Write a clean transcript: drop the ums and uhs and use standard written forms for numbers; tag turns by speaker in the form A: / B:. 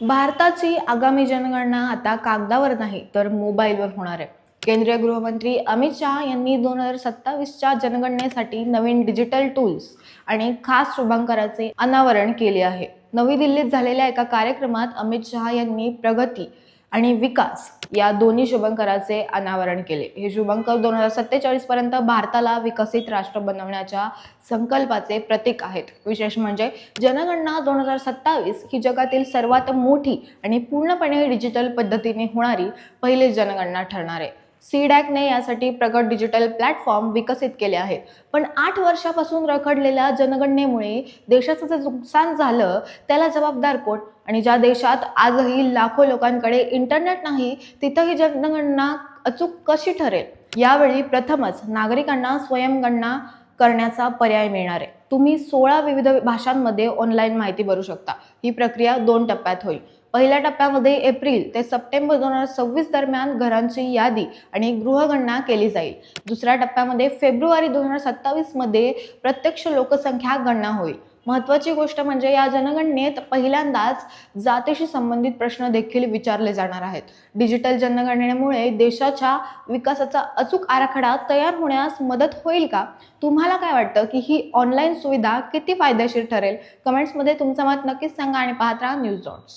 A: भारताची आगामी जनगणना आता कागदावर नाही तर मोबाईलवर होणार आहे. केंद्रीय गृहमंत्री अमित शहा यांनी 2027च्या जनगणनेसाठी नवीन डिजिटल टूल्स आणि खास शुभांकराचे अनावरण केले आहे. नवी दिल्लीत झालेल्या एका कार्यक्रमात अमित शहा यांनी प्रगती आणि विकास या दोन्ही शुभंकराचे अनावरण केले. हे शुभंकर 2047 पर्यंत भारताला विकसित राष्ट्र बनवण्याच्या संकल्पाचे प्रतीक आहेत. विशेष म्हणजे जनगणना 2027 ही जगातील सर्वात मोठी आणि पूर्णपणे डिजिटल पद्धतीने होणारी पहिली जनगणना ठरणार आहे. सीडॅकने यासाठी प्रगत डिजिटल प्लॅटफॉर्म विकसित केले आहेत. पण 8 वर्षापासून रखडलेल्या जनगणनेमुळे देशाचं जे नुकसान झालं त्याला जबाबदार कोण? आणि ज्या देशात आजही लाखो लोकांकडे इंटरनेट नाही तिथं ही जनगणना अचूक कशी ठरेल? यावेळी प्रथमच नागरिकांना स्वयंगणना करण्याचा पर्याय मिळणार आहे. तुम्ही 16 विविध भाषांमध्ये ऑनलाईन माहिती भरू शकता. ही प्रक्रिया 2 टप्प्यात होईल. पहिल्या टप्प्यामध्ये एप्रिल ते सप्टेंबर 2026 दरम्यान घरांची यादी आणि गृहगणना केली जाईल. दुसऱ्या टप्प्यामध्ये फेब्रुवारी 2027 मध्ये प्रत्यक्ष लोकसंख्या गणना होईल. महत्त्वाची गोष्ट म्हणजे या जनगणनेत पहिल्यांदाच जातीशी संबंधित प्रश्न देखील विचारले जाणार आहेत. डिजिटल जनगणनेमुळे देशाच्या विकासाचा अचूक आराखडा तयार होण्यास मदत होईल का? तुम्हाला काय वाटतं की ही ऑनलाईन सुविधा किती फायदेशीर ठरेल? कमेंट्समध्ये तुमचं मत नक्कीच सांगा आणि पाहत राहा न्यूज डॉट्स.